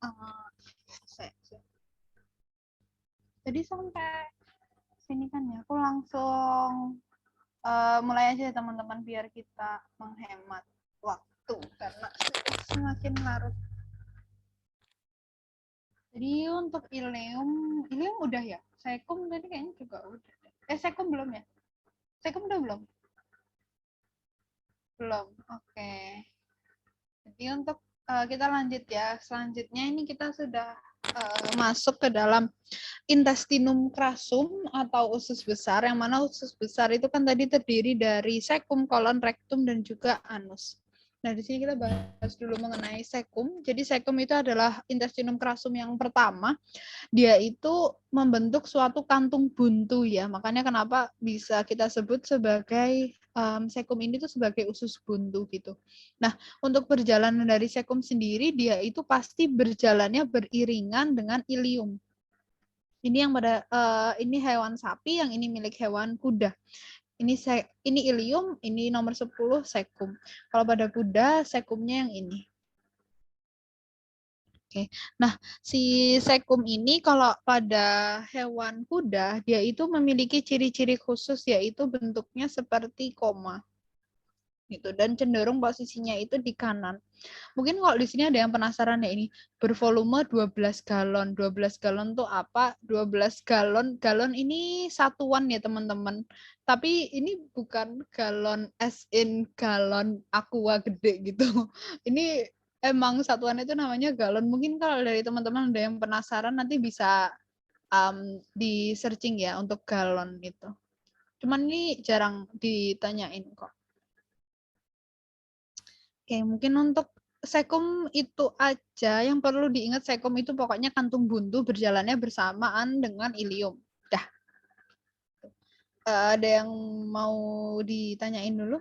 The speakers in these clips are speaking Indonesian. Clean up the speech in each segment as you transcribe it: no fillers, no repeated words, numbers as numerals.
Uh, Jadi sampai sini kan ya, aku langsung mulai aja ya teman-teman biar kita menghemat waktu karena semakin larut. Jadi untuk Ilium udah ya. Sekum tadi kayaknya juga udah. Sekum belum ya? Sekum udah belum? Belum. Oke. Jadi untuk kita lanjut ya. Selanjutnya ini kita sudah masuk ke dalam intestinum crassum atau usus besar, yang mana usus besar itu kan tadi terdiri dari sekum, kolon, rektum, dan juga anus. Nah, di sini kita bahas dulu mengenai sekum. Jadi sekum itu adalah intestinum crassum yang pertama. Dia itu membentuk suatu kantung buntu ya. Makanya kenapa bisa kita sebut sebagai sekum ini tuh sebagai usus buntu gitu. Nah, untuk perjalanan dari sekum sendiri dia itu pasti berjalannya beriringan dengan ilium. Ini yang pada ini hewan sapi, yang ini milik hewan kuda. Ini ilium, ini nomor 10 sekum. Kalau pada kuda, sekumnya yang ini. Oke. Nah, si sekum ini kalau pada hewan kuda, dia itu memiliki ciri-ciri khusus yaitu bentuknya seperti koma. Gitu, dan cenderung posisinya itu di kanan. Mungkin kalau di sini ada yang penasaran ya, ini bervolume 12 galon. 12 galon tuh apa? 12 galon. Galon ini satuan ya, teman-teman. Tapi ini bukan galon as in galon aqua gede gitu. Ini emang satuan itu namanya galon. Mungkin kalau dari teman-teman ada yang penasaran nanti bisa di searching ya untuk galon itu. Cuman ini jarang ditanyain kok. Oke, mungkin untuk sekum itu aja yang perlu diingat. Sekum itu pokoknya kantung buntu berjalannya bersamaan dengan ilium. Dah. Ada yang mau ditanyain dulu?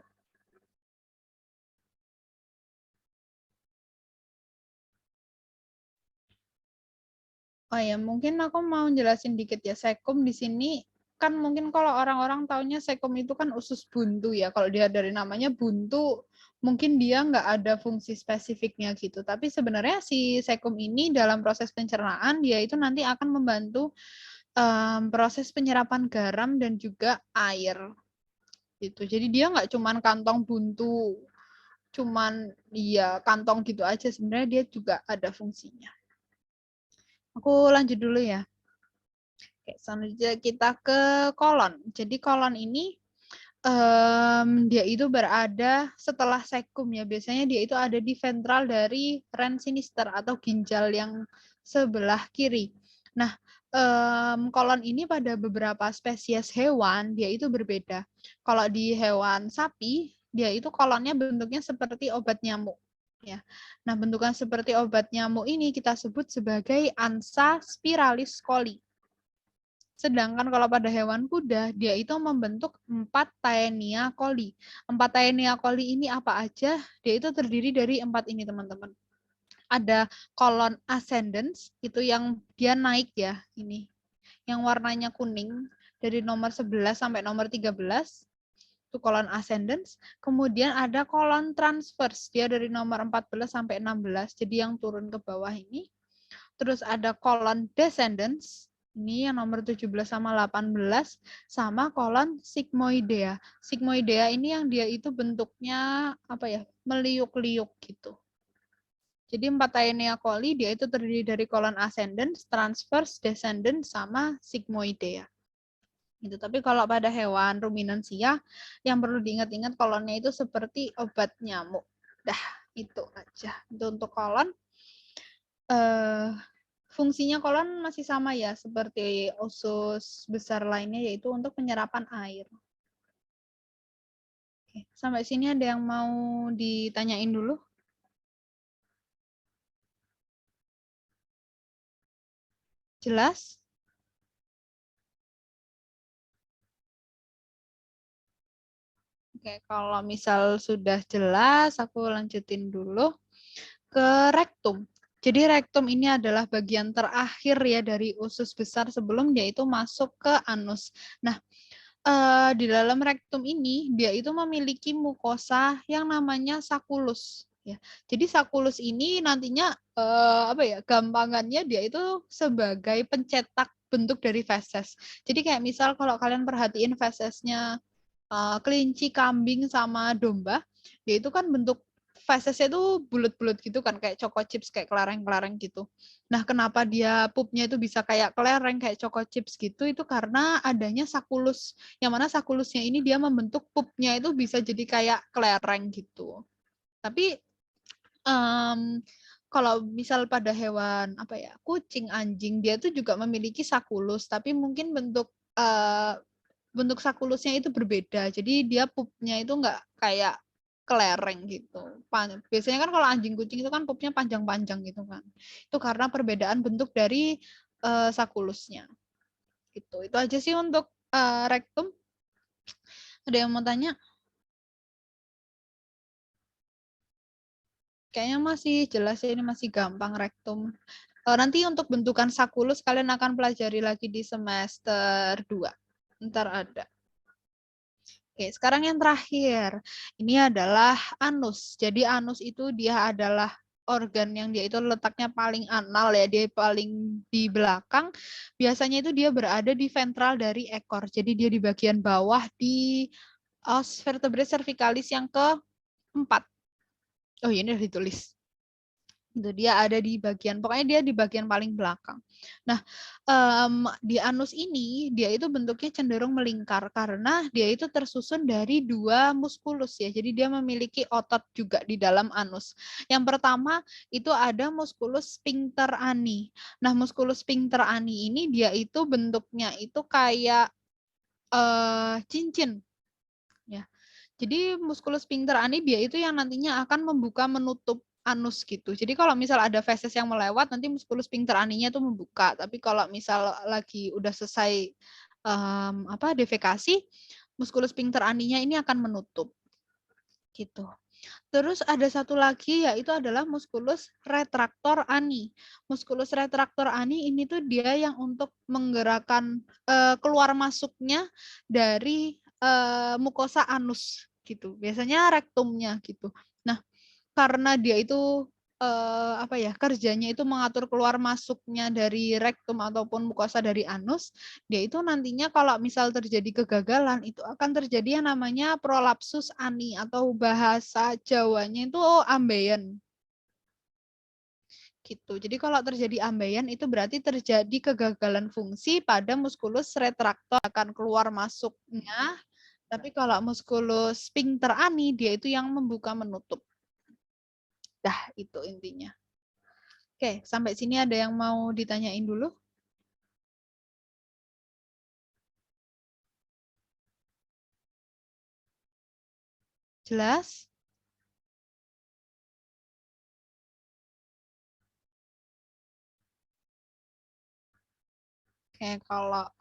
Oh ya, mungkin aku mau jelasin dikit ya. Sekum di sini kan mungkin kalau orang-orang taunya sekum itu kan usus buntu ya. Kalau dia dari namanya buntu, mungkin dia nggak ada fungsi spesifiknya gitu. Tapi sebenarnya si sekum ini dalam proses pencernaan dia itu nanti akan membantu proses penyerapan garam dan juga air gitu. Jadi dia nggak cuman kantong buntu, cuman ya kantong gitu aja. Sebenarnya dia juga ada fungsinya. Aku lanjut dulu ya. Oke, selanjutnya kita ke kolon. Jadi kolon ini dia itu berada setelah sekum ya. Biasanya dia itu ada di ventral dari ren sinister atau ginjal yang sebelah kiri. Nah, kolon ini pada beberapa spesies hewan dia itu berbeda. Kalau di hewan sapi, dia itu kolonnya bentuknya seperti obat nyamuk. Ya. Nah, bentukan seperti obat nyamuk ini kita sebut sebagai ansa spiralis coli. Sedangkan kalau pada hewan kuda, dia itu membentuk 4 Taenia coli. 4 Taenia coli ini apa aja? Dia itu terdiri dari 4 ini, teman-teman. Ada kolon ascendens, itu yang dia naik ya, ini. Yang warnanya kuning, dari nomor 11 sampai nomor 13, itu kolon ascendens. Kemudian ada kolon transverse, dia dari nomor 14 sampai 16, jadi yang turun ke bawah ini. Terus ada kolon descendens, ini yang nomor 17 sama 18, sama kolon sigmoidea. Sigmoidea ini yang dia itu bentuknya apa ya, meliuk-liuk gitu. Jadi 4 Taenia coli dia itu terdiri dari kolon ascendens, transverse, descendens, sama sigmoidea. Gitu. Tapi kalau pada hewan ruminansia yang perlu diingat-ingat kolonnya itu seperti obat nyamuk. Dah, itu aja. Itu untuk kolon. Fungsinya kolon masih sama ya, seperti usus besar lainnya, yaitu untuk penyerapan air. Oke, sampai sini ada yang mau ditanyain dulu? Jelas? Oke, kalau misal sudah jelas, aku lanjutin dulu ke rektum. Jadi rektum ini adalah bagian terakhir ya dari usus besar sebelum dia itu masuk ke anus. Nah, di dalam rektum ini dia itu memiliki mukosa yang namanya sakulus. Ya. Jadi sakulus ini nantinya apa ya, gampangannya dia itu sebagai pencetak bentuk dari feses. Jadi kayak misal kalau kalian perhatiin fesesnya kelinci, kambing sama domba, dia itu kan bentuk fesesnya itu bulat-bulat gitu kan, kayak choco chips, kayak kelereng-kelereng gitu. Nah, kenapa dia pupnya itu bisa kayak kelereng, kayak choco chips gitu, itu karena adanya sakulus. Yang mana sakulusnya ini dia membentuk pupnya itu bisa jadi kayak kelereng gitu. Tapi kalau misal pada hewan apa ya, kucing, anjing, dia tuh juga memiliki sakulus, tapi mungkin bentuk sakulusnya itu berbeda. Jadi dia pupnya itu nggak kayak kelereng gitu. Biasanya kan kalau anjing kucing itu kan pupnya panjang-panjang gitu kan. Itu karena perbedaan bentuk dari sakulusnya. Gitu. Itu aja sih untuk rektum. Ada yang mau tanya? Kayaknya masih jelas ya, ini masih gampang rektum. Nanti untuk bentukan sakulus kalian akan pelajari lagi di semester 2. Ntar ada. Oke, sekarang yang terakhir. Ini adalah anus. Jadi anus itu dia adalah organ yang dia itu letaknya paling anal ya, dia paling di belakang. Biasanya itu dia berada di ventral dari ekor. Jadi dia di bagian bawah di os vertebrae cervicalis yang keempat. Oh, ini udah ditulis. Itu dia ada di bagian, pokoknya dia di bagian paling belakang. Nah, di anus ini dia itu bentuknya cenderung melingkar karena dia itu tersusun dari dua muskulus ya. Jadi dia memiliki otot juga di dalam anus. Yang pertama itu ada muskulus sphincter ani. Nah, muskulus sphincter ani ini dia itu bentuknya itu kayak cincin ya. Jadi muskulus sphincter ani dia itu yang nantinya akan membuka menutup anus gitu. Jadi kalau misal ada feses yang melewat, nanti muskulus sphincter aninya itu membuka. Tapi kalau misal lagi udah selesai defekasi, muskulus sphincter aninya ini akan menutup gitu. Terus ada satu lagi yaitu adalah muskulus retraktor ani. Muskulus retraktor ani ini tuh dia yang untuk menggerakkan keluar masuknya dari mukosa anus gitu. Biasanya rektumnya gitu. Nah, karena dia itu kerjanya itu mengatur keluar masuknya dari rektum ataupun mukosa dari anus, dia itu nantinya kalau misal terjadi kegagalan itu akan terjadi yang namanya prolapsus ani atau bahasa Jawanya itu ambeien gitu. Jadi kalau terjadi ambeien itu berarti terjadi kegagalan fungsi pada muskulus retraktor akan keluar masuknya. Tapi kalau muskulus sphincter ani dia itu yang membuka menutup. Dah, itu intinya. Oke, sampai sini ada yang mau ditanyain dulu? Jelas? Oke,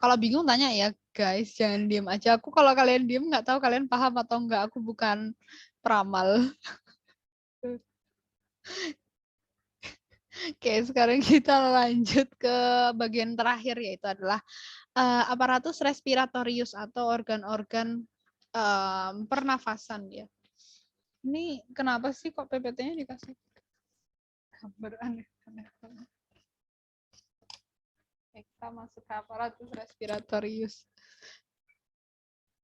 kalau bingung tanya ya, guys. Jangan diem aja. Aku kalau kalian diem nggak tahu kalian paham atau enggak. Aku bukan peramal. Oke, sekarang kita lanjut ke bagian terakhir yaitu adalah aparatus respiratorius atau organ-organ pernafasan ya. Ini kenapa sih kok PPT-nya dikasih gambar aneh-aneh? Kita masuk ke aparatus respiratorius.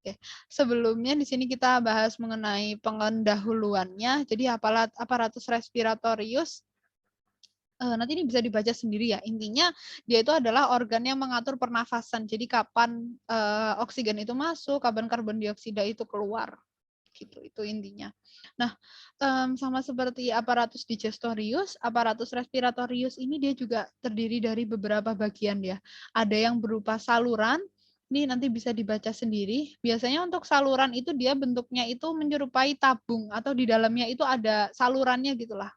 Oke. Sebelumnya di sini kita bahas mengenai pendahuluannya. Jadi aparatus respiratorius nanti ini bisa dibaca sendiri ya. Intinya dia itu adalah organ yang mengatur pernafasan. Jadi kapan oksigen itu masuk, kapan karbon dioksida itu keluar. Gitu, itu intinya. Nah, sama seperti aparatus digestorius, aparatus respiratorius ini dia juga terdiri dari beberapa bagian ya. Ada yang berupa saluran, ini nanti bisa dibaca sendiri. Biasanya untuk saluran itu dia bentuknya itu menyerupai tabung atau di dalamnya itu ada salurannya gitulah.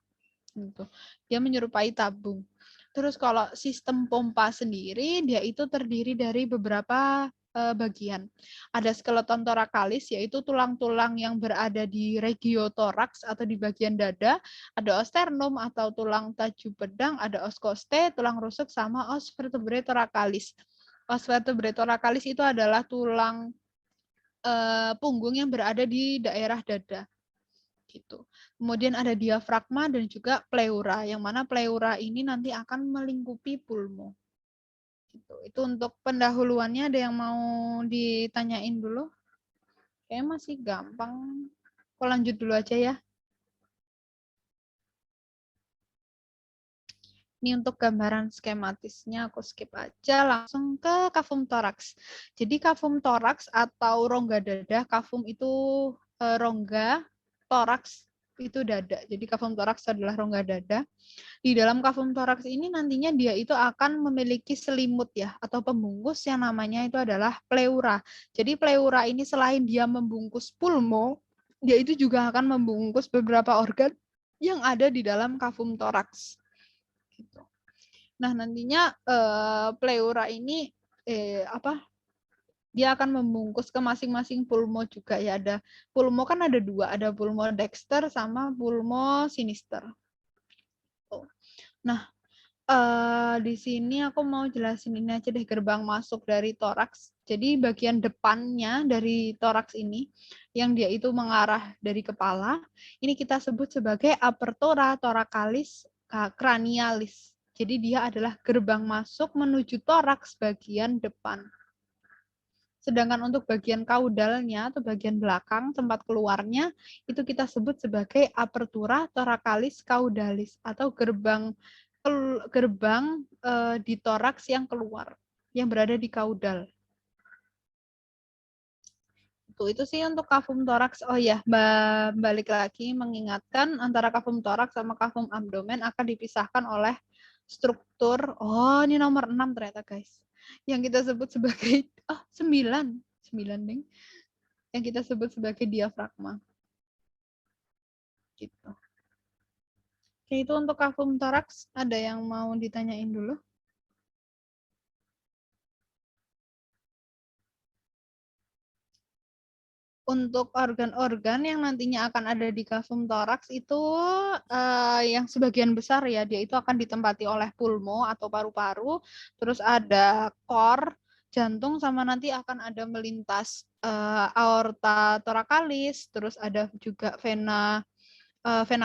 Gitu. Dia menyerupai tabung. Terus kalau sistem pompa sendiri dia itu terdiri dari beberapa bagian. Ada skeleton torakalis yaitu tulang-tulang yang berada di regiotoraks atau di bagian dada, ada osternum atau tulang taju pedang, ada os costae, tulang rusuk sama os vertebrae torakalis. Os vertebrae torakalis itu adalah tulang punggung yang berada di daerah dada. Gitu. Kemudian ada diafragma dan juga pleura, yang mana pleura ini nanti akan melingkupi pulmo. Gitu. Itu untuk pendahuluannya, ada yang mau ditanyain dulu? Kayaknya masih gampang. Aku lanjut dulu aja ya. Ini untuk gambaran skematisnya aku skip aja, langsung ke kafum toraks. Jadi kafum toraks atau rongga dada, kafum itu rongga, toraks itu dada. Jadi kafum toraks adalah rongga dada. Di dalam kafum toraks ini nantinya dia itu akan memiliki selimut ya, atau pembungkus yang namanya itu adalah pleura. Jadi pleura ini selain dia membungkus pulmo, dia itu juga akan membungkus beberapa organ yang ada di dalam kafum toraks. Gitu. Nah, nantinya pleura ini dia akan membungkus ke masing-masing pulmo juga ya. Ada pulmo kan ada dua, ada pulmo dexter sama pulmo sinister. Nah, di sini aku mau jelasin ini aja deh, gerbang masuk dari toraks. Jadi bagian depannya dari toraks ini yang dia itu mengarah dari kepala, ini kita sebut sebagai apertura thoracalis cranialis. Jadi dia adalah gerbang masuk menuju toraks bagian depan. Sedangkan untuk bagian kaudalnya atau bagian belakang tempat keluarnya itu kita sebut sebagai apertura thoracalis caudalis atau gerbang di toraks yang keluar, yang berada di kaudal. Itu sih untuk kafum toraks. Oh ya, balik lagi mengingatkan antara kafum toraks sama kafum abdomen akan dipisahkan oleh struktur. Oh, ini nomor 6 ternyata, guys. Yang kita sebut sebagai 9 ding. Yang kita sebut sebagai diafragma. Gitu. Oke, itu untuk kafum toraks. Ada yang mau ditanyain dulu? Untuk organ-organ yang nantinya akan ada di kafum toraks itu yang sebagian besar ya, dia itu akan ditempati oleh pulmo atau paru-paru, terus ada core, jantung, sama nanti akan ada melintas aorta thoracalis, terus ada juga vena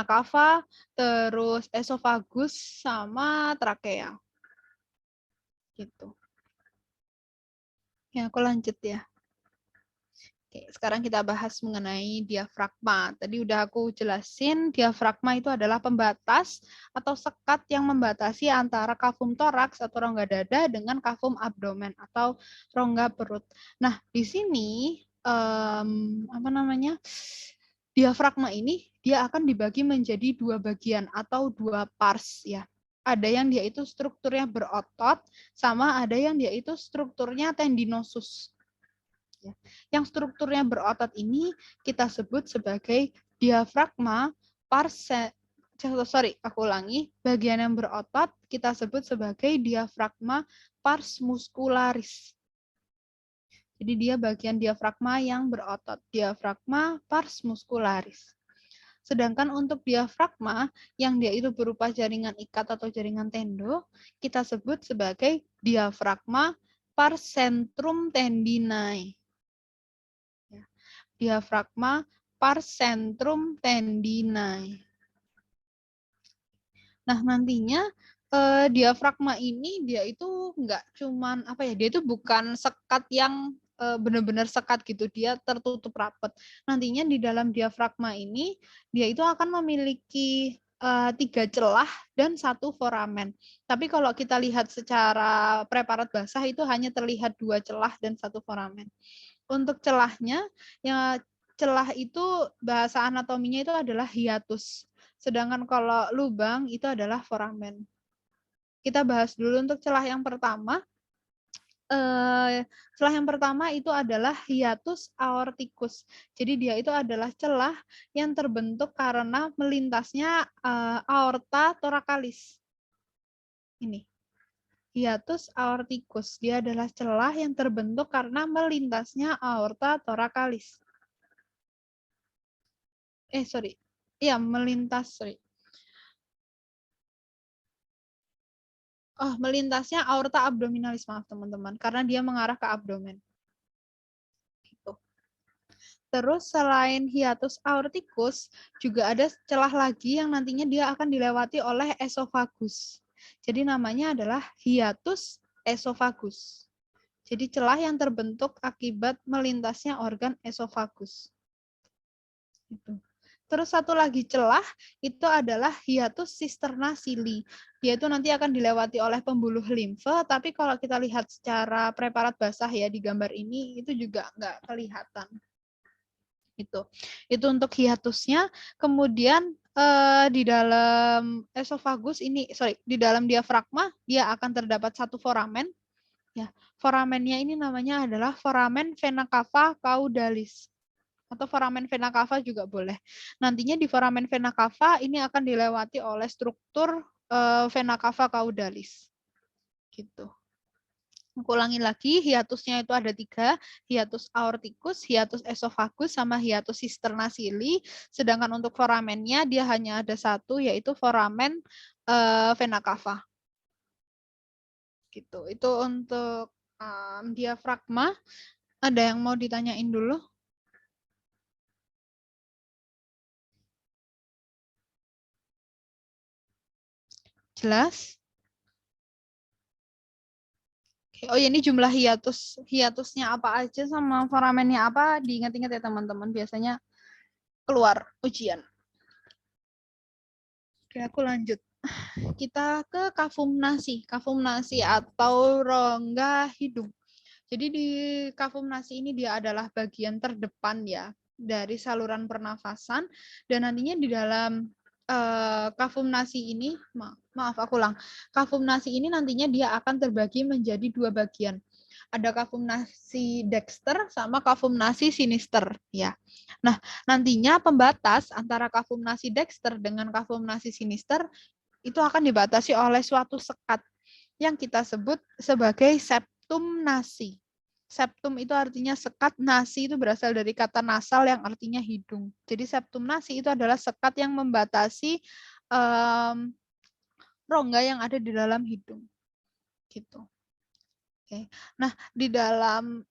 cava, terus esofagus sama trakea. Gitu. Ya, aku lanjut ya. Oke, sekarang kita bahas mengenai diafragma. Tadi udah aku jelasin, diafragma itu adalah pembatas atau sekat yang membatasi antara kafum toraks atau rongga dada dengan kafum abdomen atau rongga perut. Nah, di sini diafragma ini dia akan dibagi menjadi dua bagian atau dua pars ya. Ada yang dia itu strukturnya berotot, sama ada yang dia itu strukturnya tendinosus. Yang strukturnya berotot ini kita sebut sebagai diafragma bagian yang berotot kita sebut sebagai diafragma pars muscularis. Jadi dia bagian diafragma yang berotot, diafragma pars muscularis. Sedangkan untuk diafragma yang dia itu berupa jaringan ikat atau jaringan tendo, kita sebut sebagai diafragma pars centrum tendinae. Diafragma pars centrum tendinae. Nah, nantinya diafragma ini dia itu enggak cuman dia itu bukan sekat yang benar-benar sekat gitu, dia tertutup rapat. Nantinya di dalam diafragma ini dia itu akan memiliki 3 celah dan 1 foramen. Tapi kalau kita lihat secara preparat basah itu hanya terlihat 2 celah dan 1 foramen. Untuk celahnya, ya celah itu bahasa anatominya itu adalah hiatus. Sedangkan kalau lubang itu adalah foramen. Kita bahas dulu untuk celah yang pertama. Celah yang pertama itu adalah hiatus aorticus. Jadi dia itu adalah celah yang terbentuk karena melintasnya aorta thoracalis. Ini. Hiatus aorticus. Dia adalah celah yang terbentuk karena melintasnya aorta thoracalis. Iya, melintas, melintasnya aorta abdominalis, maaf teman-teman, karena dia mengarah ke abdomen. Gitu. Terus selain hiatus aorticus, juga ada celah lagi yang nantinya dia akan dilewati oleh esofagus. Jadi namanya adalah hiatus esofagus. Jadi celah yang terbentuk akibat melintasnya organ esofagus. Itu. Terus satu lagi celah itu adalah hiatus cisterna sili. Dia itu nanti akan dilewati oleh pembuluh limfe, tapi kalau kita lihat secara preparat basah ya di gambar ini, itu juga nggak kelihatan. Itu untuk hiatusnya. Kemudian di dalam esofagus ini, di dalam diafragma dia akan terdapat satu foramen. Ya, foramennya ini namanya adalah foramen vena cava caudalis. Atau foramen vena cava juga boleh. Nantinya di foramen vena cava ini akan dilewati oleh struktur vena cava caudalis. Gitu. Aku ulangi lagi, hiatusnya itu ada 3, hiatus aorticus, hiatus esophagus, sama hiatus cisterna sili. Sedangkan untuk foramennya dia hanya ada 1, yaitu foramen vena cava. Gitu. Itu untuk diafragma. Ada yang mau ditanyain dulu? Jelas? Oh ya, ini jumlah hiatusnya apa aja sama foramennya apa, diingat-ingat ya teman-teman, biasanya keluar ujian. Oke, aku lanjut. Kita ke kafumnasi. Kafumnasi atau rongga hidung. Jadi di kafumnasi ini dia adalah bagian terdepan ya dari saluran pernafasan, dan nantinya di dalam kafumnasi ini, maaf aku ulang, kafumnasi ini nantinya dia akan terbagi menjadi 2 bagian. Ada kafumnasi dexter sama kafumnasi sinister ya. Nah, nantinya pembatas antara kafumnasi dexter dengan kafumnasi sinister itu akan dibatasi oleh suatu sekat yang kita sebut sebagai septum nasi. Septum itu artinya sekat, nasi itu berasal dari kata nasal yang artinya hidung. Jadi septum nasi itu adalah sekat yang membatasi rongga yang ada di dalam hidung. Gitu. Oke. Nah, di dalam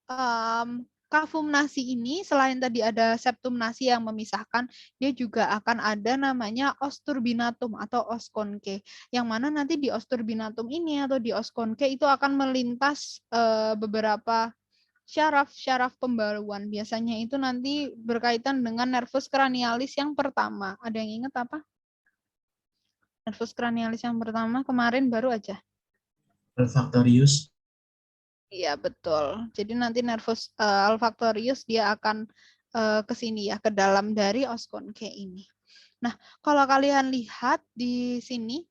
kafumnasi ini, selain tadi ada septum nasi yang memisahkan, dia juga akan ada namanya osturbinatum atau oskonke. Yang mana nanti di osturbinatum ini atau di oskonke itu akan melintas beberapa syaraf-syaraf pembaluan. Biasanya itu nanti berkaitan dengan nervus cranialis yang pertama. Ada yang ingat apa? Nervus cranialis yang pertama kemarin baru aja. Olfactorius. Iya, betul. Jadi nanti nervus olfactorius dia akan ke sini ya, ke dalam dari oskonke ini. Nah, kalau kalian lihat di sini,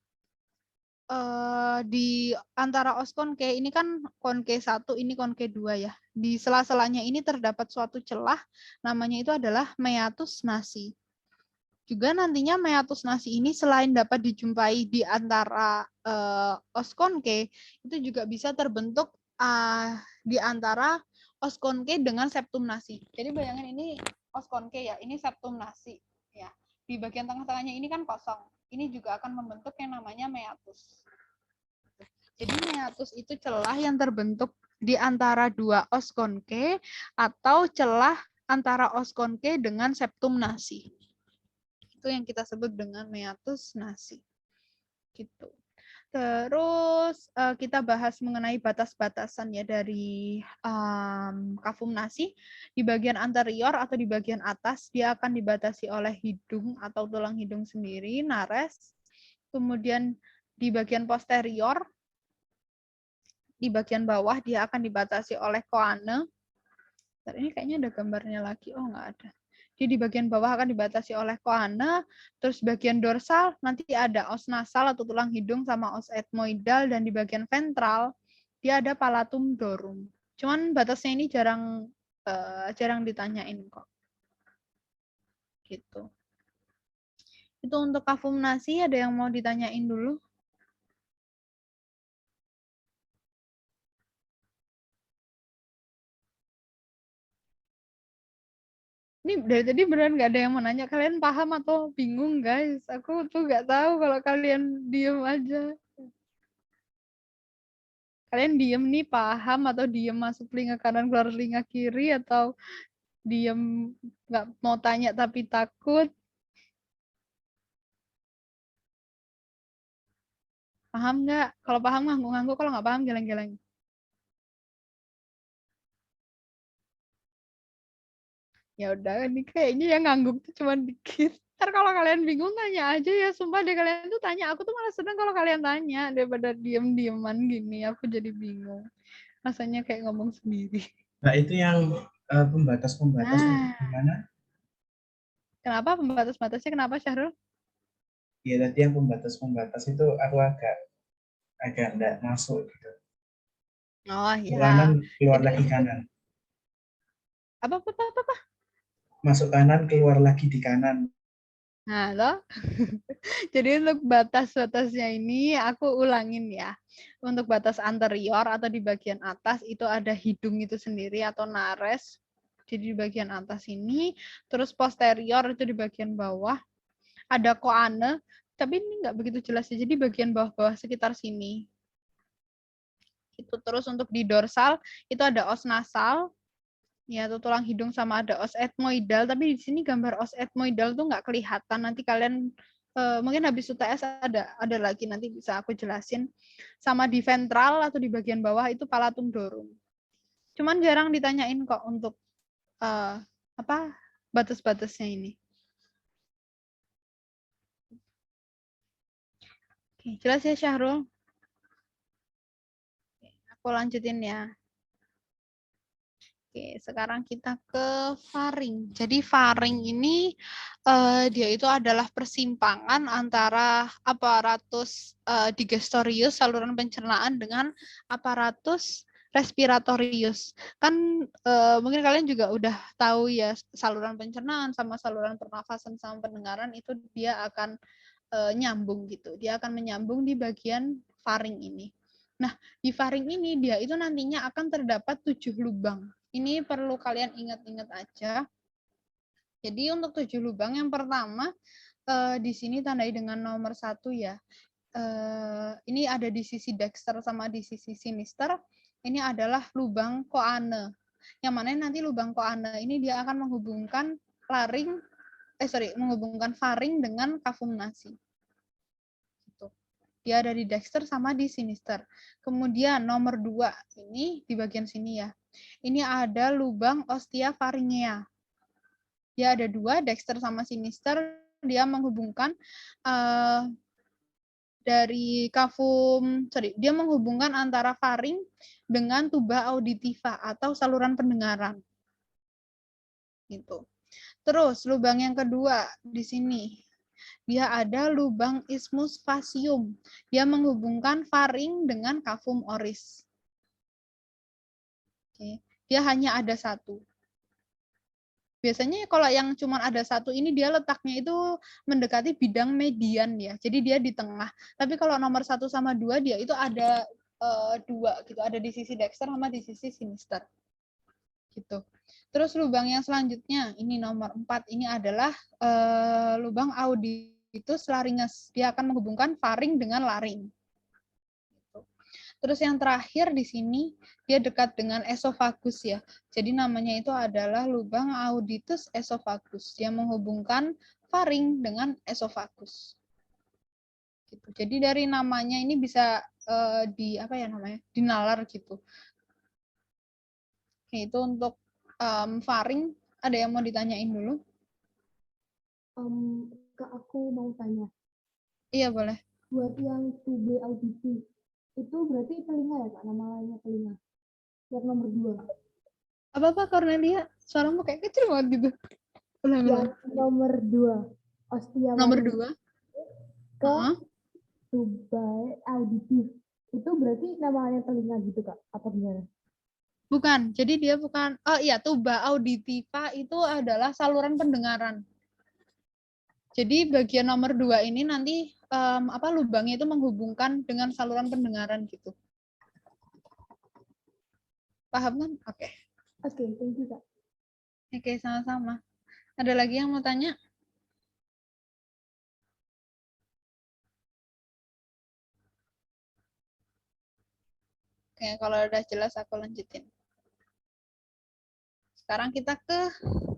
di antara oskonke ini kan konke 1, ini konke 2 ya. Di sela-selanya ini terdapat suatu celah, namanya itu adalah meatus nasi. Juga nantinya meatus nasi ini selain dapat dijumpai di antara oskonke, itu juga bisa terbentuk di antara oskonke dengan septum nasi. Jadi bayangin ini oskonke ya, ini septum nasi ya. Di bagian tengah-tengahnya ini kan kosong. Ini juga akan membentuk yang namanya meatus. Jadi meatus itu celah yang terbentuk di antara 2 oskonke atau celah antara oskonke dengan septum nasi. Itu yang kita sebut dengan meatus nasi. Gitu. Terus kita bahas mengenai batas-batasan ya dari kafumnasi. Di bagian anterior atau di bagian atas dia akan dibatasi oleh hidung atau tulang hidung sendiri, nares. Kemudian di bagian posterior, di bagian bawah dia akan dibatasi oleh koane. Ini kayaknya ada gambarnya lagi. Oh, nggak ada. Jadi di bagian bawah akan dibatasi oleh koane, terus bagian dorsal nanti ada os nasal atau tulang hidung sama os etmoidal, dan di bagian ventral dia ada palatum dorum. Cuman batasnya ini jarang ditanyain kok. Gitu. Itu untuk kafumnasi, ada yang mau ditanyain dulu? Ini dari tadi beneran nggak ada yang mau nanya. Kalian paham atau bingung, guys? Aku tuh nggak tahu kalau kalian diem aja. Kalian diem nih paham atau diem masuk telinga kanan keluar telinga kiri atau diem, nggak mau tanya tapi takut. Paham nggak? Kalau paham ngangguk-ngangguk, kalau nggak paham geleng-geleng. Ya udah, ini kayaknya yang ngangguk tuh cuma dikit. Ntar kalau kalian bingung tanya aja ya, sumpah deh kalian tuh tanya. Aku tuh malah seneng kalau kalian tanya daripada diem-dieman gini. Aku jadi bingung. Rasanya kayak ngomong sendiri. Nah, itu yang pembatas-pembatas itu Nah, gimana? kenapa pembatas-batasnya? Kenapa Syahrul? Ya, tadi yang pembatas-pembatas itu aku agak agak enggak masuk gitu. Oh Masuk kanan, ya, keluar itu lagi kanan. apa? Masuk kanan, keluar lagi di kanan. Nah, loh. Jadi untuk batas-batasnya ini aku ulangin ya. Untuk batas anterior atau di bagian atas itu ada hidung itu sendiri atau nares. Jadi di bagian atas ini, terus posterior itu di bagian bawah, ada koane, tapi ini nggak begitu jelas ya. Jadi bagian bawah-bawah sekitar sini. Itu terus untuk di dorsal itu ada os nasal, ya itu tulang hidung sama ada os etmoidal, tapi di sini gambar os etmoidal tuh nggak kelihatan. Nanti kalian mungkin habis UTS ada lagi nanti bisa aku jelasin. Sama di ventral atau di bagian bawah itu palatum dorum. Cuman jarang ditanyain kok untuk apa batas-batasnya ini. Oke, jelas ya Syahrul? Aku lanjutin ya. Oke, sekarang kita ke faring. Jadi faring ini dia itu adalah persimpangan antara aparatus digestorius saluran pencernaan dengan aparatus respiratorius. Kan mungkin kalian juga udah tahu ya saluran pencernaan sama saluran pernafasan sama pendengaran itu dia akan nyambung gitu. Dia akan menyambung di bagian faring ini. Nah, di faring ini dia itu nantinya akan terdapat 7 lubang. Ini perlu kalian ingat-ingat aja. Jadi untuk 7 lubang yang pertama di sini tandai dengan nomor 1 ya. Ini ada di sisi dexter sama di sisi sinister. Ini adalah lubang koane. Yang mana nanti lubang koane ini dia akan menghubungkan menghubungkan faring dengan kafum nasi. Gitu. Dia ada di dexter sama di sinister. Kemudian nomor 2 ini di bagian sini ya. Ini ada lubang ostia faringea. Dia ada 2, dexter sama sinister. Dia menghubungkan dia menghubungkan antara faring dengan tuba auditiva atau saluran pendengaran. Gitu. Terus lubang yang kedua di sini dia ada lubang isthmus facium. Dia menghubungkan faring dengan kafum oris. Oke. Dia hanya ada 1. Biasanya kalau yang cuma ada 1 ini dia letaknya itu mendekati bidang median ya. Jadi dia di tengah. Tapi kalau nomor 1 sama 2 dia itu ada 2 gitu. Ada di sisi dexter sama di sisi sinister. Gitu. Terus lubang yang selanjutnya ini nomor 4 ini adalah lubang auditus larynx. Dia akan menghubungkan faring dengan laring. Gitu. Terus yang terakhir di sini dia dekat dengan esofagus ya. Jadi namanya itu adalah lubang auditus esophagus. Dia menghubungkan faring dengan esofagus. Gitu. Jadi dari namanya ini bisa dinalar gitu. Oke, itu untuk faring. Ada yang mau ditanyain dulu? Kak, aku mau tanya. Iya boleh. Buat yang tube audisi, itu berarti telinga ya Kak? Nama lainnya telinga. Yang nomor 2. Apa Cornelia? Suaramu kayak kecil banget gitu. Yang nomor 2. Ostia Nomor 2. ke tuba auditif. Itu berarti nama lainnya telinga gitu Kak? Apa gimana? Bukan. Jadi dia bukan. Oh iya, tuba auditiva itu adalah saluran pendengaran. Jadi bagian nomor 2 ini nanti lubangnya itu menghubungkan dengan saluran pendengaran gitu. Paham kan? Oke. Oke, thank you Kak. Oke, sama-sama. Ada lagi yang mau tanya? Oke, kalau udah jelas aku lanjutin. Sekarang kita ke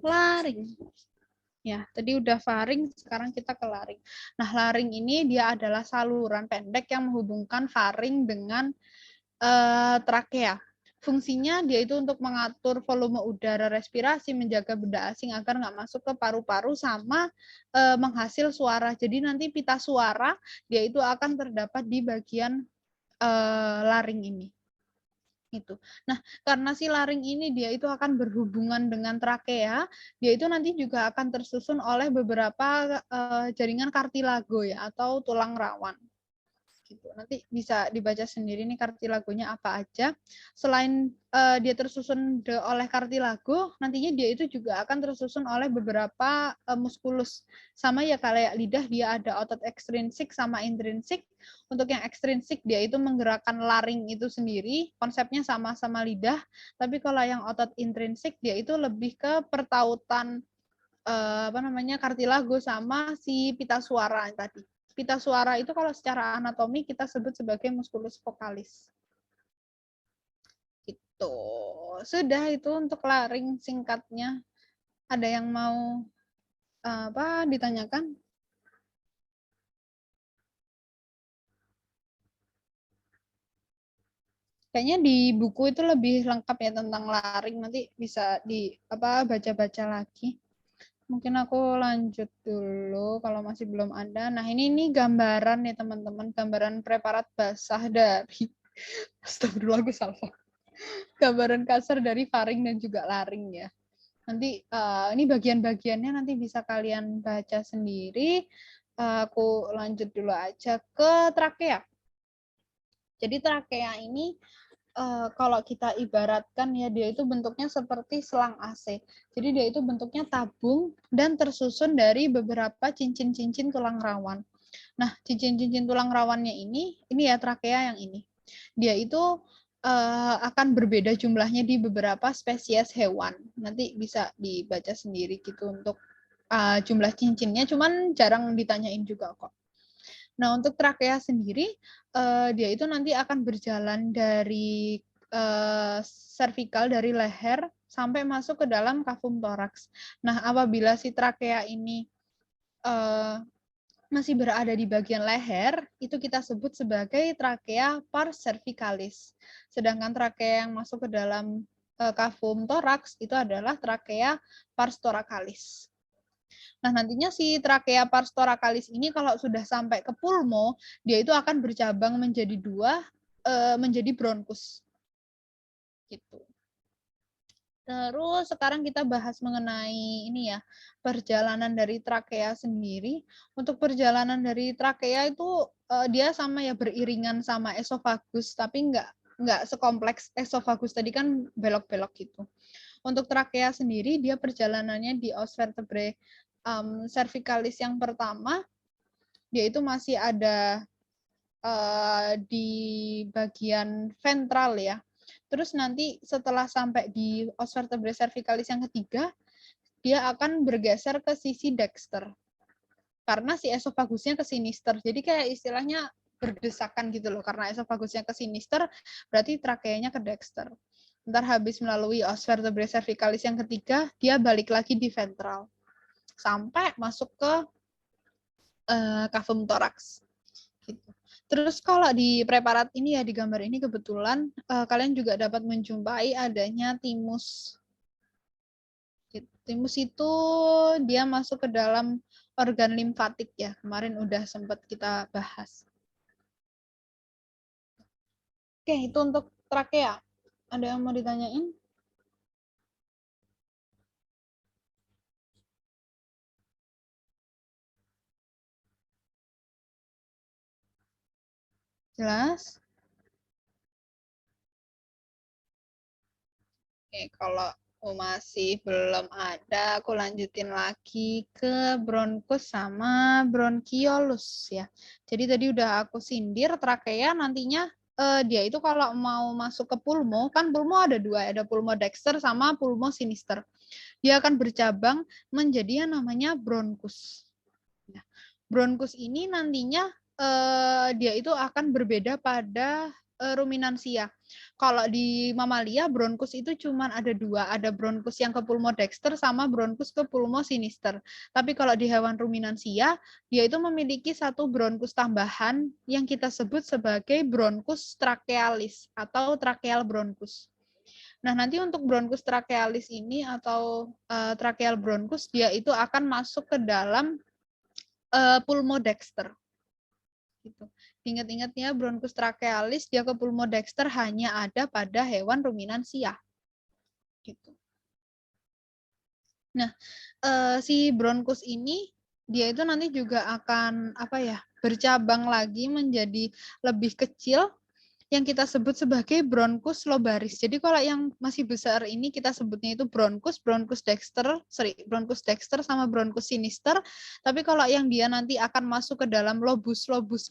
laring. Ya, tadi udah faring, sekarang kita ke laring. Nah, laring ini dia adalah saluran pendek yang menghubungkan faring dengan trakea. Fungsinya dia itu untuk mengatur volume udara respirasi, menjaga benda asing agar nggak masuk ke paru-paru, sama menghasil suara. Jadi nanti pita suara dia itu akan terdapat di bagian laring ini. Itu. Nah, karena si laring ini dia itu akan berhubungan dengan trakea, dia itu nanti juga akan tersusun oleh beberapa jaringan kartilago ya, atau tulang rawan. Gitu. Nanti bisa dibaca sendiri nih kartilagonya apa aja. Selain dia tersusun oleh kartilago, nantinya dia itu juga akan tersusun oleh beberapa muskulus. Sama ya kayak lidah, dia ada otot ekstrinsik sama intrinsik. Untuk yang ekstrinsik dia itu menggerakkan laring itu sendiri, konsepnya sama-sama lidah. Tapi kalau yang otot intrinsik dia itu lebih ke pertautan kartilago sama si pita suara tadi. Pita suara itu kalau secara anatomi kita sebut sebagai musculus vocalis. Gitu. Sudah itu untuk laring singkatnya. Ada yang mau ditanyakan? Kayaknya di buku itu lebih lengkap ya tentang laring. Nanti bisa baca-baca lagi. Mungkin aku lanjut dulu kalau masih belum ada. Nah, ini gambaran ya teman-teman, gambaran preparat basah dari astagfirullah, aku salah. Gambaran kasar dari faring dan juga laring ya. Nanti ini bagian-bagiannya nanti bisa kalian baca sendiri. Aku lanjut dulu aja ke trakea. Jadi trakea ini kalau kita ibaratkan ya, dia itu bentuknya seperti selang AC. Jadi dia itu bentuknya tabung dan tersusun dari beberapa cincin-cincin tulang rawan. Nah, cincin-cincin tulang rawannya ini ya trakea yang ini. Dia itu akan berbeda jumlahnya di beberapa spesies hewan. Nanti bisa dibaca sendiri gitu untuk jumlah cincinnya, cuman jarang ditanyain juga kok. Nah, untuk trakea sendiri, dia itu nanti akan berjalan dari cervical, dari leher, sampai masuk ke dalam cavum thorax. Nah, apabila si trakea ini masih berada di bagian leher, itu kita sebut sebagai trakea pars cervicalis. Sedangkan trakea yang masuk ke dalam cavum thorax itu adalah trakea pars thoracalis. Nah, nantinya si trakea pars thoracalis ini kalau sudah sampai ke pulmo, dia itu akan bercabang menjadi dua, menjadi bronkus. Gitu. Terus sekarang kita bahas mengenai ini ya, perjalanan dari trakea sendiri. Untuk perjalanan dari trakea itu dia sama ya, beriringan sama esofagus, tapi nggak sekompleks esofagus tadi, kan belok-belok gitu. Untuk trakea sendiri dia perjalanannya di os vertebrae cervicalis yang pertama, dia itu masih ada di bagian ventral ya. Terus nanti setelah sampai di os vertebrae cervicalis yang ketiga, dia akan bergeser ke sisi dexter. Karena si esofagusnya ke sinister. Jadi kayak istilahnya berdesakan gitu loh. Karena esofagusnya ke sinister, berarti trakeanya ke dexter. Ntar habis melalui os vertebrae cervicalis yang ketiga, dia balik lagi di ventral. Sampai masuk ke cavum thorax. Gitu. Terus kalau di preparat ini ya, di gambar ini kebetulan kalian juga dapat menjumpai adanya timus. Timus itu dia masuk ke dalam organ limfatik ya. Kemarin udah sempat kita bahas. Oke, itu untuk trakea. Ada yang mau ditanyain? Jelas? Oke, kalau masih belum ada, aku lanjutin lagi ke bronkus sama bronkiolus ya. Jadi tadi udah aku sindir trakea, nantinya dia itu kalau mau masuk ke pulmo, kan pulmo ada dua, ada pulmo dexter sama pulmo sinister. Dia akan bercabang menjadi yang namanya bronkus. Bronkus ini nantinya dia itu akan berbeda pada ruminansia. Kalau di mamalia bronkus itu cuma ada 2, ada bronkus yang ke pulmodexter sama bronkus ke pulmosinister. Tapi kalau di hewan ruminansia, dia itu memiliki satu bronkus tambahan yang kita sebut sebagai bronkus trachealis atau tracheal bronkus. Nah, nanti untuk bronkus trachealis ini atau tracheal bronkus, dia itu akan masuk ke dalam pulmodexter. Gitu. Ingat-ingat ya, bronkus trachealis dia ke pulmodexter hanya ada pada hewan ruminansia. Gitu. Nah, si bronkus ini dia itu nanti juga akan bercabang lagi menjadi lebih kecil yang kita sebut sebagai bronkus lobaris. Jadi kalau yang masih besar ini kita sebutnya itu bronkus dexter sama bronkus sinister. Tapi kalau yang dia nanti akan masuk ke dalam lobus-lobus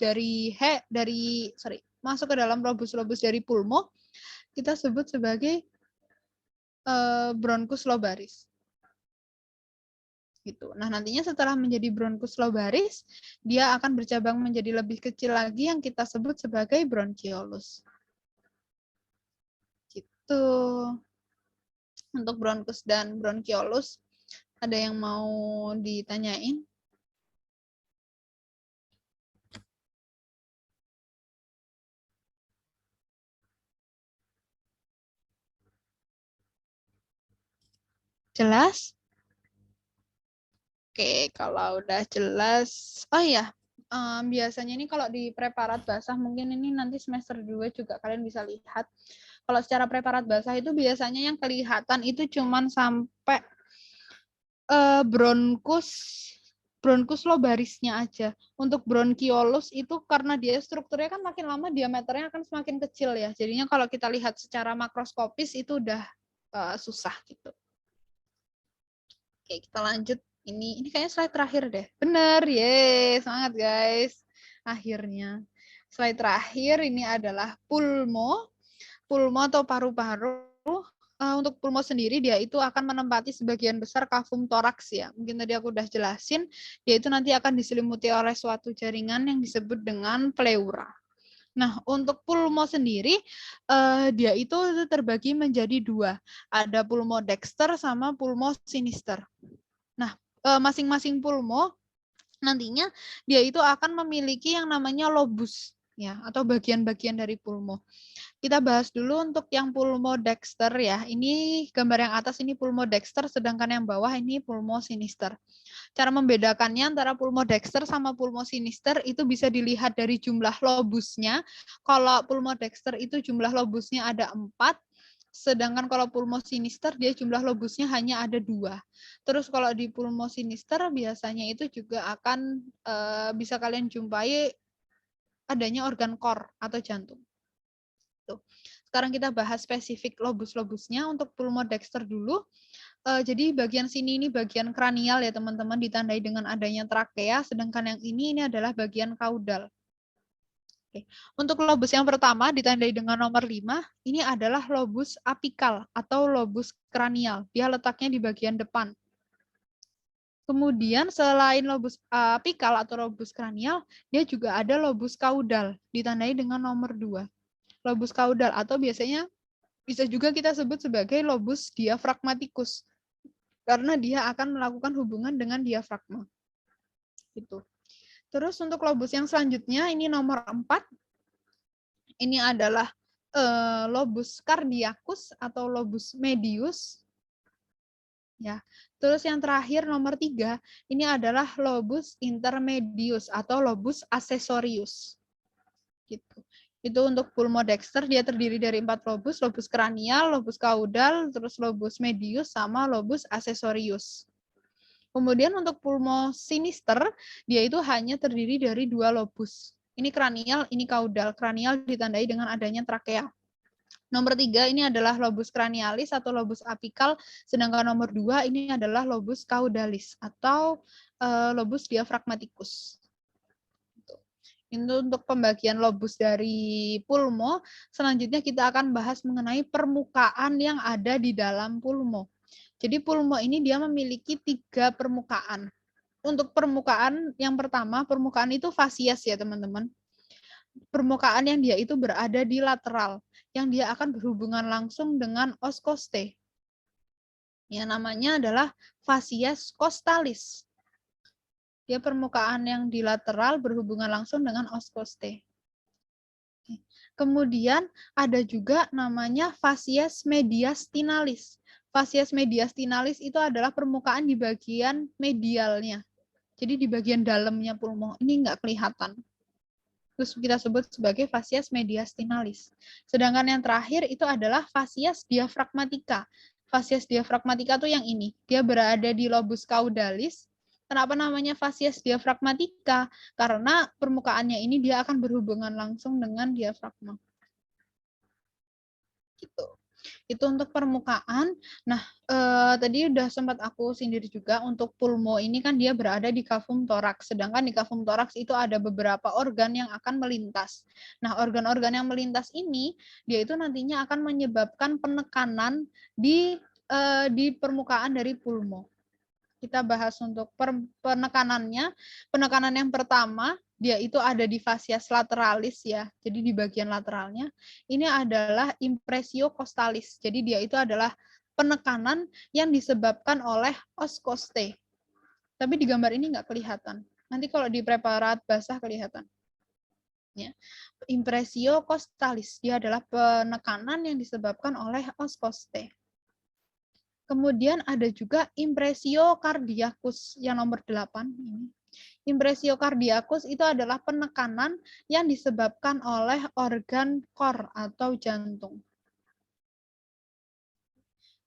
masuk ke dalam lobus-lobus dari pulmo, kita sebut sebagai bronkus lobaris. Gitu. Nah, nantinya setelah menjadi bronkus lobaris, dia akan bercabang menjadi lebih kecil lagi yang kita sebut sebagai bronchiolus. Gitu. Untuk bronkus dan bronchiolus, ada yang mau ditanyain? Jelas? Oke, kalau udah jelas, oh iya, biasanya ini kalau di preparat basah, mungkin ini nanti semester 2 juga kalian bisa lihat. Kalau secara preparat basah itu biasanya yang kelihatan itu cuman sampai bronkus lobarisnya aja. Untuk bronchiolus itu karena dia strukturnya kan makin lama diameternya akan semakin kecil ya. Jadinya kalau kita lihat secara makroskopis itu udah susah gitu. Oke, kita lanjut. Ini kayaknya slide terakhir deh. Bener, yeay, semangat guys. Akhirnya. Slide terakhir ini adalah pulmo. Pulmo atau paru-paru. Untuk pulmo sendiri dia itu akan menempati sebagian besar kavum toraks ya. Mungkin tadi aku udah jelasin, dia itu nanti akan diselimuti oleh suatu jaringan yang disebut dengan pleura. Nah, untuk pulmo sendiri, dia itu terbagi menjadi 2. Ada pulmodexter sama pulmosinister. Nah, masing-masing pulmo nantinya dia itu akan memiliki yang namanya lobus ya atau bagian-bagian dari pulmo. Kita bahas dulu untuk yang pulmodexter ya. Ini gambar yang atas ini pulmodexter, sedangkan yang bawah ini pulmosinister. Cara membedakannya antara pulmodexter sama pulmosinister itu bisa dilihat dari jumlah lobusnya. Kalau pulmodexter itu jumlah lobusnya ada 4, sedangkan kalau pulmosinister dia jumlah lobusnya hanya ada 2. Terus kalau di pulmosinister biasanya itu juga akan bisa kalian jumpai adanya organ core atau jantung. Tuh. Sekarang kita bahas spesifik lobus-lobusnya untuk pulmodexter dulu. Jadi bagian sini ini bagian kranial ya teman-teman, ditandai dengan adanya trakea, sedangkan yang ini adalah bagian kaudal. Oke. Untuk lobus yang pertama ditandai dengan nomor 5, ini adalah lobus apikal atau lobus kranial. Dia letaknya di bagian depan. Kemudian selain lobus apikal atau lobus kranial, dia juga ada lobus kaudal, ditandai dengan nomor 2. Lobus kaudal atau biasanya bisa juga kita sebut sebagai lobus diafragmaticus. Karena dia akan melakukan hubungan dengan diafragma. Gitu. Terus untuk lobus yang selanjutnya, ini nomor 4. Ini adalah lobus cardiacus atau lobus medius. Ya. Terus yang terakhir nomor 3, ini adalah lobus intermedius atau lobus accessorius. Gitu. Itu untuk pulmodexter, dia terdiri dari 4 lobus, lobus kranial, lobus kaudal, terus lobus medius, sama lobus accessorius. Kemudian untuk pulmosinister, dia itu hanya terdiri dari 2 lobus. Ini kranial, ini kaudal. Kranial ditandai dengan adanya trakea. Nomor 3 ini adalah lobus kranialis atau lobus apikal, sedangkan nomor 2 ini adalah lobus kaudalis atau lobus diafragmaticus. Itu untuk pembagian lobus dari pulmo. Selanjutnya kita akan bahas mengenai permukaan yang ada di dalam pulmo. Jadi pulmo ini dia memiliki 3 permukaan. Untuk permukaan yang pertama, permukaan itu fasies ya teman-teman. permukaan yang dia itu berada di lateral, yang dia akan berhubungan langsung dengan os costae. Ya, namanya adalah facies costalis. Dia permukaan yang di lateral berhubungan langsung dengan os costae. Kemudian ada juga namanya facies mediastinalis. Facies mediastinalis itu adalah permukaan di bagian medialnya. Jadi di bagian dalamnya pulmo. Ini nggak kelihatan. Terus kita sebut sebagai facies mediastinalis. Sedangkan yang terakhir itu adalah facies diafragmatica. Facies diafragmatica itu yang ini. Dia berada di lobus caudalis. Kenapa namanya facies diafragmatica? Karena permukaannya ini dia akan berhubungan langsung dengan diafragma. Gitu. Itu untuk permukaan. Nah, tadi udah sempat aku sindir juga untuk pulmo ini kan dia berada di cavum thorax. Sedangkan di cavum thorax itu ada beberapa organ yang akan melintas. Nah, organ-organ yang melintas ini dia itu nantinya akan menyebabkan penekanan di permukaan dari pulmo. Kita bahas untuk penekanannya. Penekanan yang pertama, dia itu ada di facies lateralis ya. Jadi di bagian lateralnya. Ini adalah impressio costalis. Jadi dia itu adalah penekanan yang disebabkan oleh os costae. Tapi di gambar ini nggak kelihatan. Nanti kalau di preparat basah kelihatan. Ya. Impressio costalis. Dia adalah penekanan yang disebabkan oleh os costae. Kemudian ada juga impressio cardiacus yang nomor 8 ini. Impressio cardiacus itu adalah penekanan yang disebabkan oleh organ core atau jantung.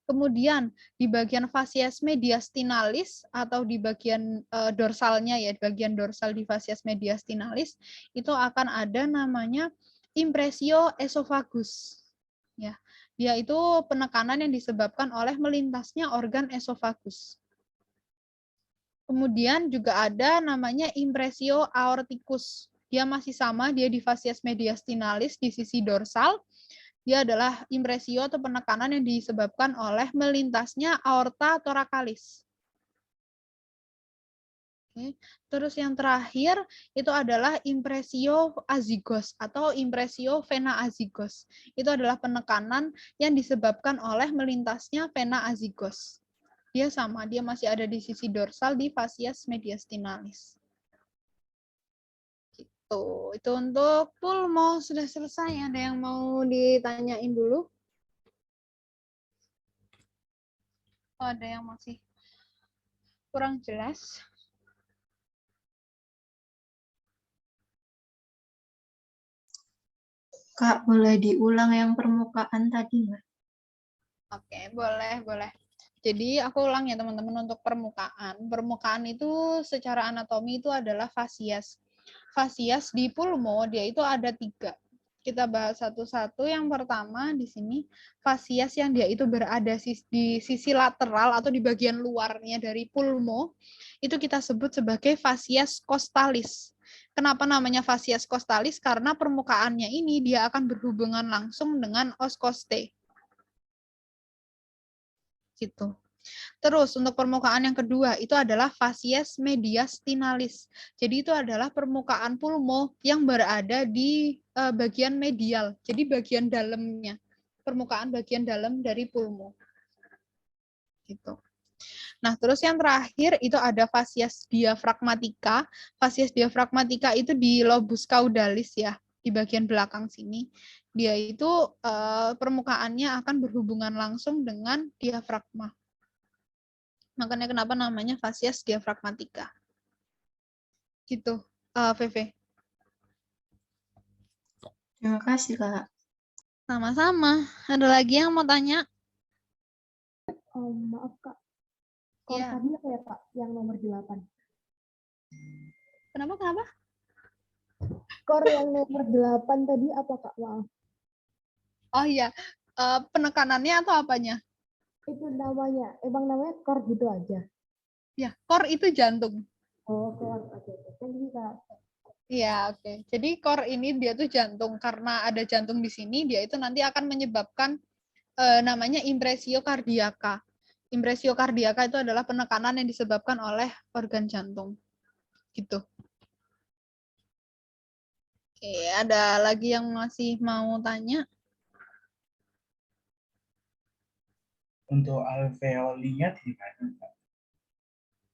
Kemudian di bagian facies mediastinalis atau di bagian dorsalnya ya, di bagian dorsal di facies mediastinalis itu akan ada namanya impressio esophagus. Ya, dia itu penekanan yang disebabkan oleh melintasnya organ esofagus. Kemudian juga ada namanya impressio aorticus. Dia masih sama, dia di facies mediastinalis di sisi dorsal. Dia adalah impressio atau penekanan yang disebabkan oleh melintasnya aorta thoracalis. Oke. Terus yang terakhir itu adalah impressio azygos atau impressio vena azygos. Itu adalah penekanan yang disebabkan oleh melintasnya vena azygos. Dia sama, dia masih ada di sisi dorsal di facies mediastinalis. Gitu. Itu untuk pulmo sudah selesai. Ada yang mau ditanyain dulu? Oh, ada yang masih kurang jelas? Kak, boleh diulang yang permukaan tadi nggak? Oke, boleh. Jadi aku ulang ya teman-teman untuk permukaan. Permukaan itu secara anatomi itu adalah fasias. Fasias di pulmo dia itu ada 3. Kita bahas satu-satu. Yang pertama di sini fasias yang dia itu berada di sisi lateral atau di bagian luarnya dari pulmo itu kita sebut sebagai fasias costalis. Kenapa namanya facies costalis? Karena permukaannya ini dia akan berhubungan langsung dengan os costae. Gitu. Terus untuk permukaan yang kedua itu adalah facies mediastinalis. Jadi itu adalah permukaan pulmo yang berada di bagian medial. Jadi bagian dalamnya. Permukaan bagian dalam dari pulmo. Gitu. Nah, terus yang terakhir itu ada facies diafragmatica. Facies diafragmatica itu di lobus caudalis ya, di bagian belakang sini. Dia itu permukaannya akan berhubungan langsung dengan diafragma. Makanya kenapa namanya facies diafragmatica. Gitu, VV. Terima kasih, Kak. Sama-sama. Ada lagi yang mau tanya? Maaf Kak, core Iya. tadi apa ya Kak, yang nomor 8? Kenapa? Core yang nomor 8 tadi apa Kak? Maaf. Oh iya, penekanannya atau apanya? Itu namanya, emang namanya core gitu aja? Ya, core itu jantung. Oh, core. Oke. Thank you Kak. Iya, oke. Jadi core ini dia tuh jantung. Karena ada jantung di sini, dia itu nanti akan menyebabkan namanya impressio cardiaca. Impressio cardiaca itu adalah penekanan yang disebabkan oleh organ jantung. Gitu. Oke, ada lagi yang masih mau tanya? Untuk alveolinya di mana, Pak?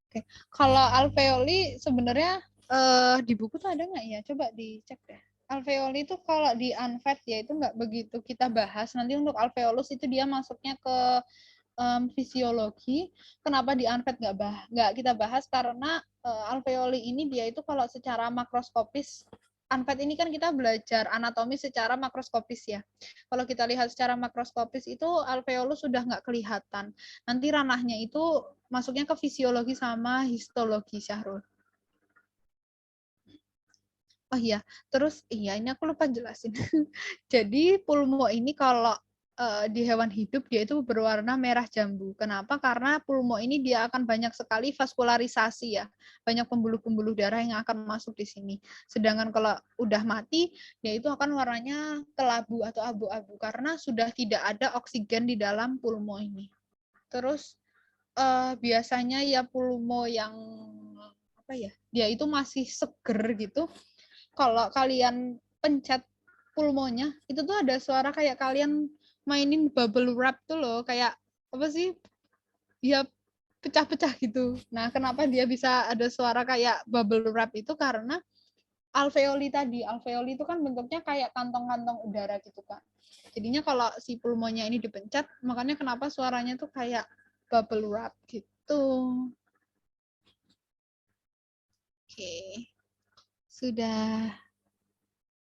Oke, kalau alveoli sebenarnya di buku tuh ada nggak ya? Coba dicek deh. Alveoli itu kalau di Unvet ya itu nggak begitu kita bahas. Nanti untuk alveolus itu dia masuknya ke fisiologi. Kenapa di Unvet nggak kita bahas? Karena alveoli ini dia itu kalau secara makroskopis, Unvet ini kan kita belajar anatomi secara makroskopis ya. Kalau kita lihat secara makroskopis itu alveolus sudah nggak kelihatan. Nanti ranahnya itu masuknya ke fisiologi sama histologi, Syahrul. Oh iya, terus iya ini aku lupa jelasin. Jadi pulmo ini kalau di hewan hidup dia itu berwarna merah jambu. Kenapa? Karena pulmo ini dia akan banyak sekali vaskularisasi ya. Banyak pembuluh-pembuluh darah yang akan masuk di sini. Sedangkan kalau udah mati, dia itu akan warnanya kelabu atau abu-abu karena sudah tidak ada oksigen di dalam pulmo ini. Terus biasanya ya pulmo yang apa ya? Dia itu masih seger gitu. Kalau kalian pencet pulmonya, itu tuh ada suara kayak kalian mainin bubble wrap tuh loh, kayak apa sih? Ya pecah-pecah gitu. Nah, kenapa dia bisa ada suara kayak bubble wrap itu karena alveoli tadi. Alveoli itu kan bentuknya kayak kantong-kantong udara gitu kan. Jadinya kalau si pulmonya ini dipencet, makanya kenapa suaranya tuh kayak bubble wrap gitu. Oke. Sudah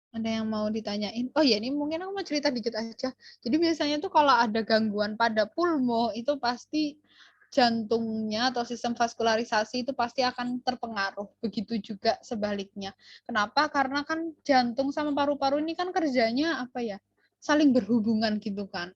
ada yang mau ditanyain? Oh ya, ini mungkin aku mau cerita dikit aja. Jadi biasanya tuh kalau ada gangguan pada pulmo, itu pasti jantungnya atau sistem vaskularisasi itu pasti akan terpengaruh. Begitu juga sebaliknya. Kenapa? Karena kan jantung sama paru-paru ini kan kerjanya apa ya? Saling berhubungan gitu kan.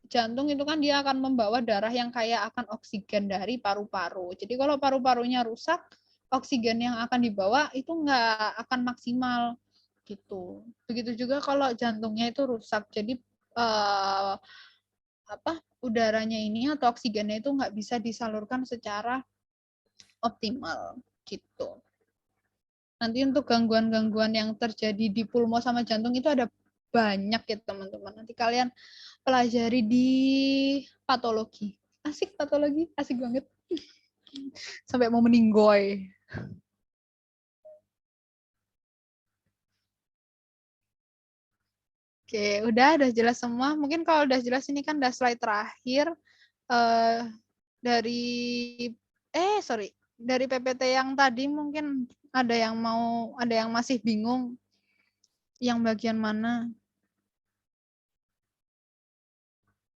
Jantung itu kan dia akan membawa darah yang kaya akan oksigen dari paru-paru. Jadi kalau paru-parunya rusak, oksigen yang akan dibawa itu nggak akan maksimal gitu. Begitu juga kalau jantungnya itu rusak. Jadi udaranya ini atau oksigennya itu nggak bisa disalurkan secara optimal gitu. Nanti untuk gangguan-gangguan yang terjadi di pulmo sama jantung itu ada banyak ya teman-teman. Nanti kalian pelajari di patologi. Asik patologi, asik banget. Sampai mau meninggoy. Oke, udah jelas semua. Mungkin kalau udah jelas ini kan udah slide terakhir dari dari PPT yang tadi mungkin ada yang masih bingung yang bagian mana.